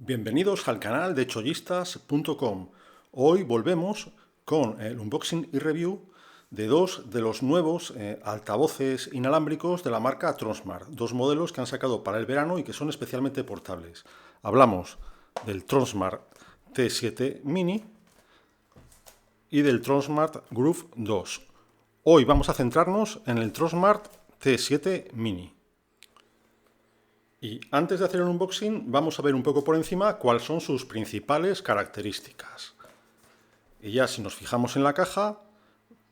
Bienvenidos al canal de chollistas.com. Hoy volvemos con el unboxing y review de dos de los nuevos altavoces inalámbricos de la marca Tronsmart. Dos modelos que han sacado para el verano y que son especialmente portables. Hablamos del Tronsmart T7 Mini y del Tronsmart Groove 2. Hoy vamos a centrarnos en el Tronsmart T7 Mini. Y antes de hacer el unboxing, vamos a ver un poco por encima cuáles son sus principales características. Y ya si nos fijamos en la caja,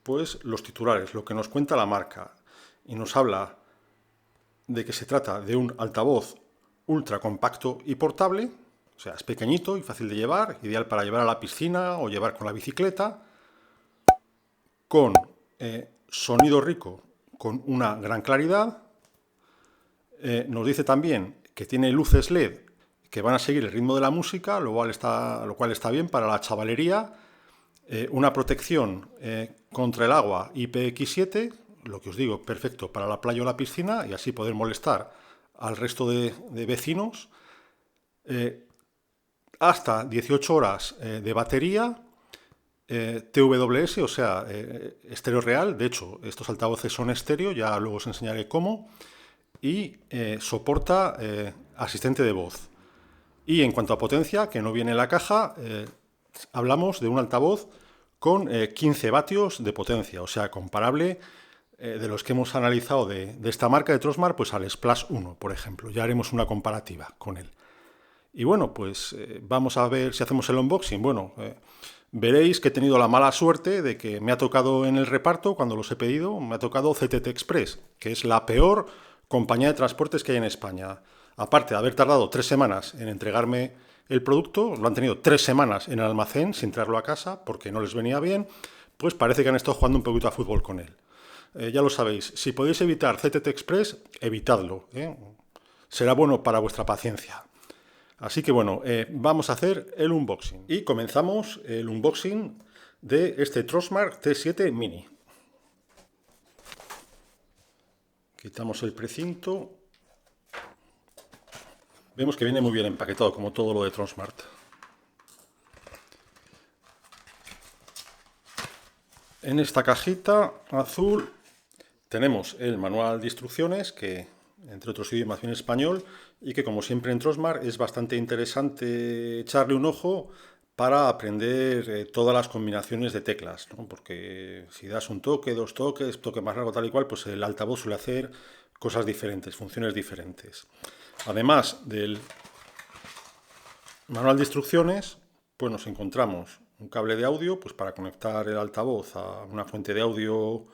pues los titulares, lo que nos cuenta la marca. Y nos habla de que se trata de un altavoz ultra compacto y portable, o sea, es pequeñito y fácil de llevar, ideal para llevar a la piscina o llevar con la bicicleta, con sonido rico, con una gran claridad. Nos dice también que tiene luces LED que van a seguir el ritmo de la música, lo cual está bien para la chavalería. Una protección contra el agua IPX7, lo que os digo, perfecto para la playa o la piscina y así poder molestar al resto de vecinos. Hasta 18 horas de batería, TWS, o sea, estéreo real. De hecho, estos altavoces son estéreo, ya luego os enseñaré cómo. Y soporta asistente de voz. Y en cuanto a potencia, que no viene en la caja, hablamos de un altavoz con 15 vatios de potencia, o sea, comparable de los que hemos analizado de esta marca de Tronsmart, pues al Splash 1, por ejemplo. Ya haremos una comparativa con él. Y bueno, pues vamos a ver si hacemos el unboxing. Bueno, veréis que he tenido la mala suerte de que me ha tocado en el reparto, cuando los he pedido, me ha tocado CTT Express, que es la peor compañía de transportes que hay en España. Aparte de haber tardado 3 semanas en entregarme el producto, lo han tenido 3 semanas en el almacén sin traerlo a casa porque no les venía bien, pues parece que han estado jugando un poquito a fútbol con él. Ya lo sabéis, si podéis evitar CTT Express, evitadlo. Será bueno para vuestra paciencia. Así que bueno, vamos a hacer el unboxing. Y comenzamos el unboxing de este Tronsmart T7 Mini. Quitamos el precinto. Vemos que viene muy bien empaquetado, como todo lo de Tronsmart. En esta cajita azul tenemos el manual de instrucciones, que entre otros idiomas viene español, y que como siempre en Tronsmart es bastante interesante echarle un ojo para aprender todas las combinaciones de teclas, ¿no? Porque si das un toque, dos toques, toque más largo, tal y cual, pues el altavoz suele hacer cosas diferentes, funciones diferentes. Además del manual de instrucciones, pues nos encontramos un cable de audio, pues para conectar el altavoz a una fuente de audio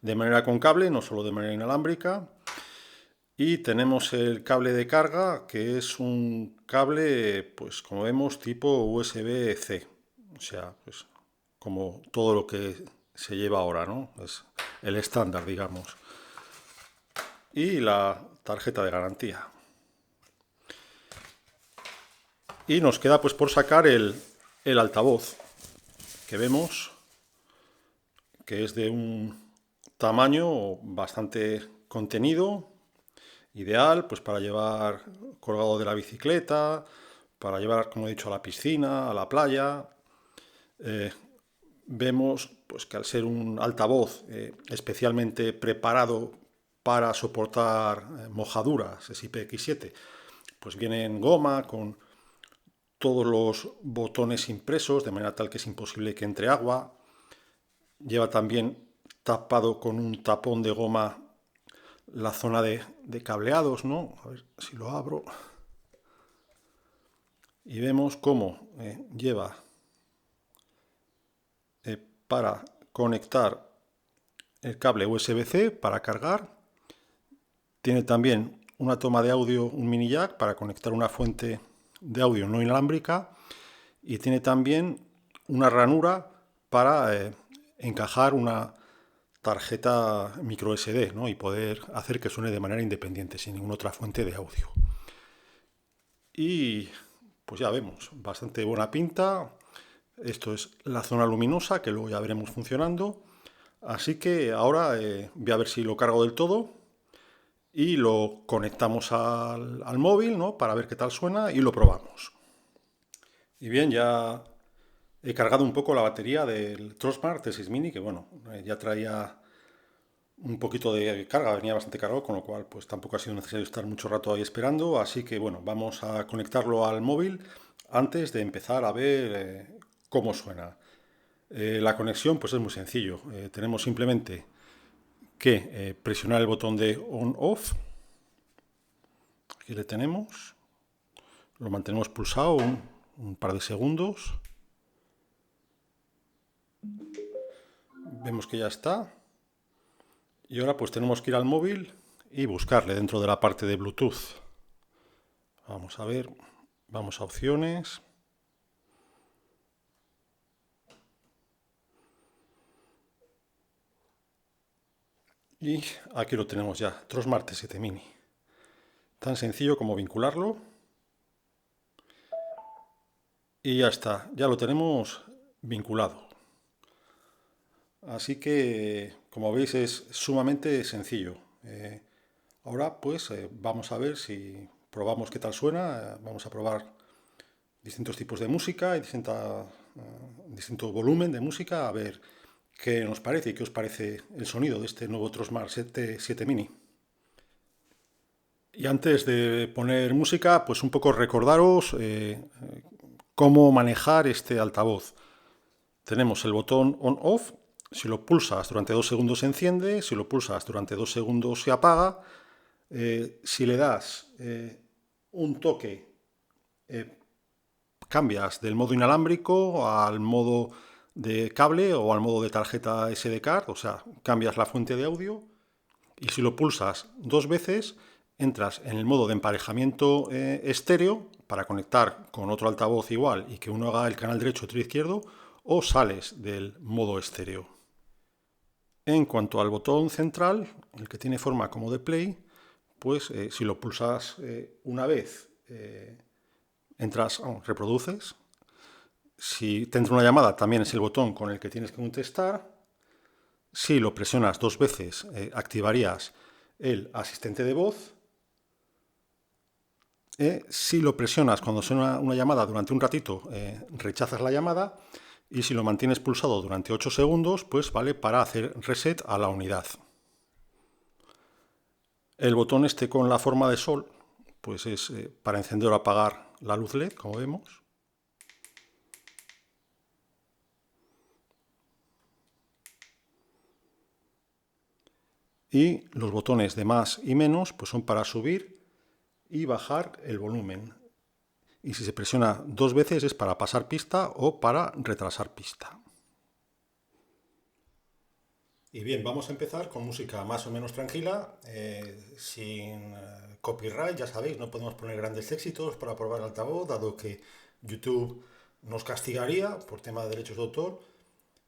de manera con cable, no solo de manera inalámbrica. Y tenemos el cable de carga, que es un cable, pues como vemos, tipo USB-C. O sea, pues como todo lo que se lleva ahora, ¿no? Es el estándar, digamos. Y la tarjeta de garantía. Y nos queda pues por sacar el altavoz, que vemos que es de un tamaño bastante contenido, ideal pues para llevar colgado de la bicicleta, para llevar, como he dicho, a la piscina, a la playa. Vemos pues que al ser un altavoz especialmente preparado para soportar mojaduras, es IPX7, pues viene en goma con todos los botones impresos, de manera tal que es imposible que entre agua. Lleva también tapado con un tapón de goma la zona de cableados, ¿no? A ver si lo abro. Y vemos cómo lleva para conectar el cable USB-C para cargar. Tiene también una toma de audio, un mini jack para conectar una fuente de audio no inalámbrica. Y tiene también una ranura para encajar una tarjeta micro SD, ¿no? Y poder hacer que suene de manera independiente, sin ninguna otra fuente de audio. Y pues ya vemos, bastante buena pinta. Esto es la zona luminosa, que luego ya veremos funcionando. Así que ahora voy a ver si lo cargo del todo y lo conectamos al móvil, ¿no? Para ver qué tal suena y lo probamos. Y bien, ya he cargado un poco la batería del Trustmark T6 Mini, que bueno, ya traía un poquito de carga, venía bastante cargado, con lo cual pues tampoco ha sido necesario estar mucho rato ahí esperando, así que bueno, vamos a conectarlo al móvil antes de empezar a ver cómo suena. La conexión pues es muy sencillo, tenemos simplemente que presionar el botón de on-off, aquí le tenemos, lo mantenemos pulsado un par de segundos, vemos que ya está. Y ahora pues tenemos que ir al móvil y buscarle dentro de la parte de Bluetooth. Vamos a ver, vamos a opciones. Y aquí lo tenemos ya, Trustmark T7 Mini. Tan sencillo como vincularlo. Y ya está, ya lo tenemos vinculado. Así que, como veis, es sumamente sencillo. Ahora pues vamos a ver si probamos qué tal suena. Vamos a probar distintos tipos de música y distinto volumen de música, a ver qué nos parece y qué os parece el sonido de este nuevo Trustmark T7 Mini. Y antes de poner música, pues un poco recordaros cómo manejar este altavoz. Tenemos el botón on-off. Si lo pulsas durante 2 segundos se enciende, si lo pulsas durante 2 segundos se apaga. Si le das un toque, cambias del modo inalámbrico al modo de cable o al modo de tarjeta SD card, o sea, cambias la fuente de audio. Y si lo pulsas 2 veces, entras en el modo de emparejamiento estéreo para conectar con otro altavoz igual y que uno haga el canal derecho y otro izquierdo, o sales del modo estéreo. En cuanto al botón central, el que tiene forma como de play, pues si lo pulsas una vez, reproduces. Si te entra una llamada, también es el botón con el que tienes que contestar. Si lo presionas 2 veces, activarías el asistente de voz. Si lo presionas cuando suena una llamada durante un ratito, rechazas la llamada. Y si lo mantienes pulsado durante 8 segundos, pues vale para hacer reset a la unidad. El botón este con la forma de sol, pues es para encender o apagar la luz LED, como vemos. Y los botones de más y menos, pues son para subir y bajar el volumen. Y si se presiona 2 veces es para pasar pista o para retrasar pista. Y bien, vamos a empezar con música más o menos tranquila, sin copyright, ya sabéis, no podemos poner grandes éxitos para probar el altavoz, dado que YouTube nos castigaría por tema de derechos de autor.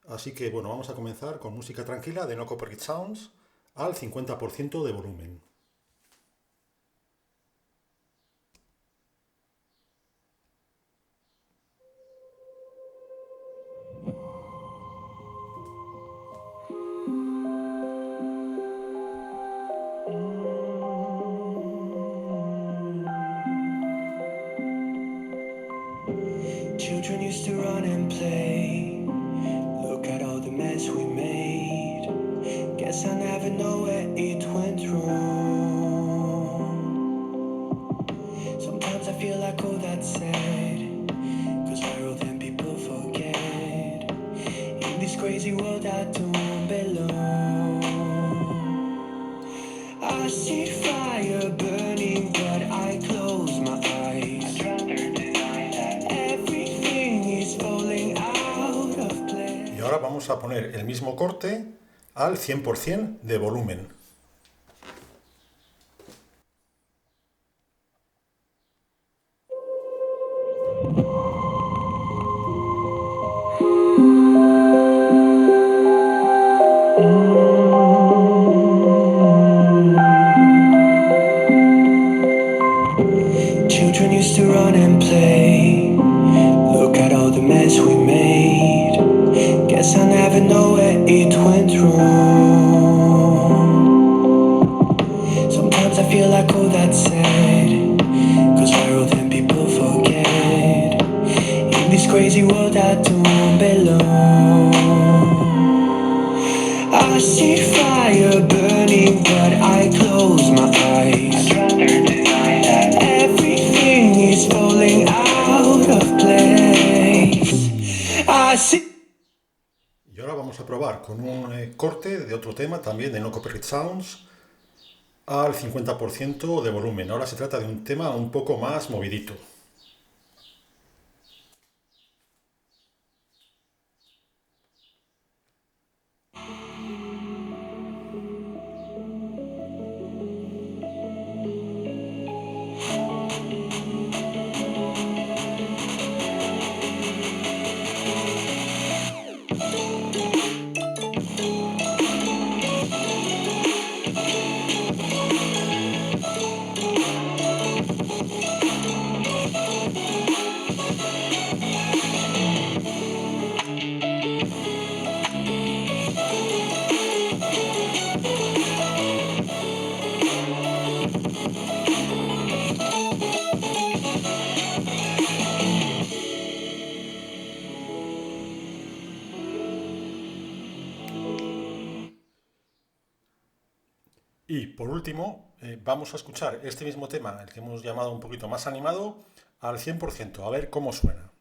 Así que bueno, vamos a comenzar con música tranquila de no copyright sounds al 50% de volumen. Children used to run and play. Look at all the mess we made. Guess I never know where it went wrong. Sometimes I feel like all that's sad, 'cause we're old and people forget. In this crazy world I don't belong. I see fire burning but I close my eyes. Y ahora vamos a poner el mismo corte al 100% de volumen. Children used to run and play. Look at all the mess we made. Guess I never know where it went wrong. this crazy world I don't belong. I see fire burning, but I close my eyes. Everything is falling out of place. I see. Y ahora vamos a probar con un corte de otro tema, también de No Copyright Sounds, al 50% de volumen. Ahora se trata de un tema un poco más movidito. Y por último, vamos a escuchar este mismo tema, el que hemos llamado un poquito más animado, al 100%, a ver cómo suena.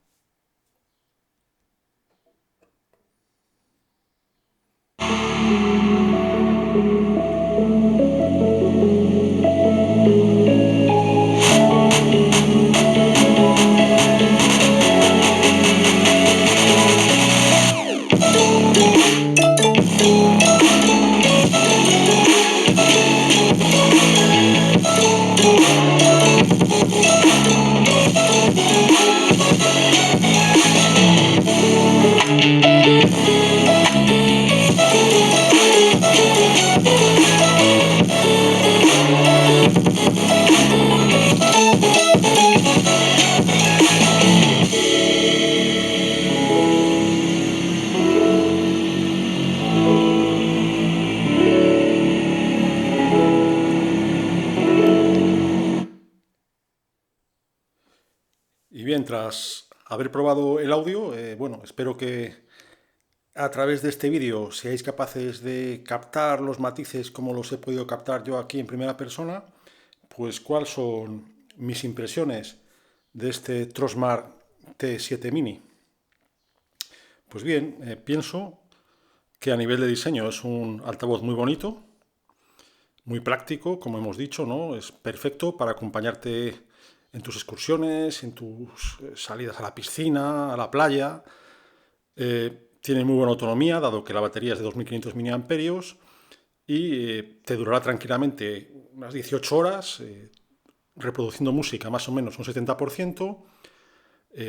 Y bien, tras haber probado el audio, bueno, espero que a través de este vídeo seáis capaces de captar los matices como los he podido captar yo aquí en primera persona, pues cuáles son mis impresiones de este Trosmar T7 Mini. Pues bien, pienso que a nivel de diseño es un altavoz muy bonito, muy práctico, como hemos dicho, ¿no? Es perfecto para acompañarte en tus excursiones, en tus salidas a la piscina, a la playa. Tiene muy buena autonomía, dado que la batería es de 2500 mAh y te durará tranquilamente unas 18 horas, reproduciendo música más o menos un 70%.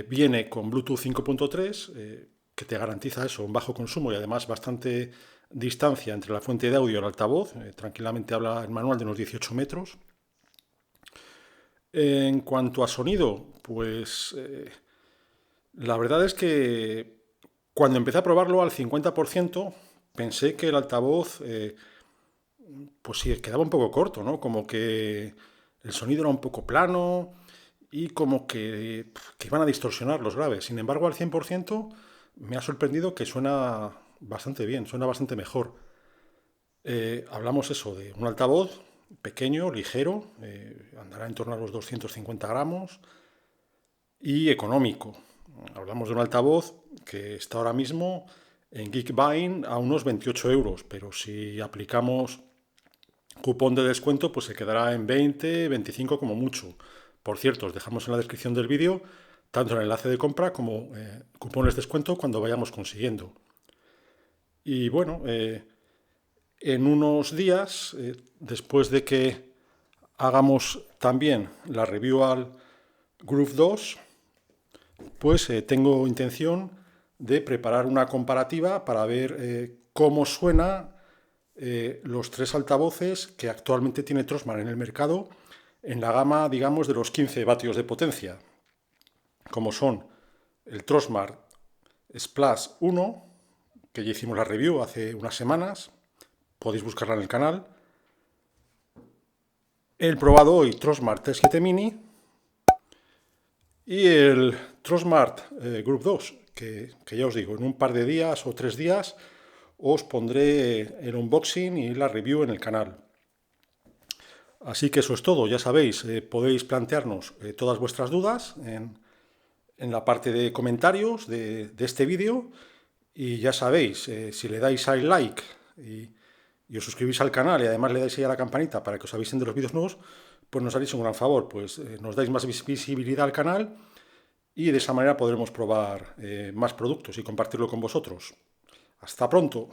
Viene con Bluetooth 5.3, que te garantiza eso, un bajo consumo y además bastante distancia entre la fuente de audio y el altavoz. Tranquilamente habla el manual de unos 18 metros. En cuanto a sonido, pues la verdad es que cuando empecé a probarlo al 50%, pensé que el altavoz, pues sí, quedaba un poco corto, ¿no? Como que el sonido era un poco plano y como que iban a distorsionar los graves. Sin embargo, al 100% me ha sorprendido que suena bastante bien, suena bastante mejor. Hablamos eso de un altavoz pequeño, ligero, andará en torno a los 250 gramos y económico. Hablamos de un altavoz que está ahora mismo en Geekbuying a unos 28 euros, pero si aplicamos cupón de descuento, pues se quedará en 20, 25 como mucho. Por cierto, os dejamos en la descripción del vídeo tanto el enlace de compra como cupones de descuento cuando vayamos consiguiendo. Y bueno, en unos días, después de que hagamos también la review al Groove 2, pues tengo intención de preparar una comparativa para ver cómo suena los tres altavoces que actualmente tiene Trosmar en el mercado en la gama, digamos, de los 15 vatios de potencia, como son el Trosmar Splash 1, que ya hicimos la review hace unas semanas, podéis buscarla en el canal, el probado hoy Trosmar T7 Mini y el Trustmart Group 2, que ya os digo, en un par de días o 3 días os pondré el unboxing y la review en el canal. Así que eso es todo, ya sabéis, podéis plantearnos todas vuestras dudas en la parte de comentarios de este vídeo, y ya sabéis, si le dais al like y os suscribís al canal y además le dais ahí a la campanita para que os avisen de los vídeos nuevos, pues nos haréis un gran favor, pues nos dais más visibilidad al canal y de esa manera podremos probar más productos y compartirlo con vosotros. ¡Hasta pronto!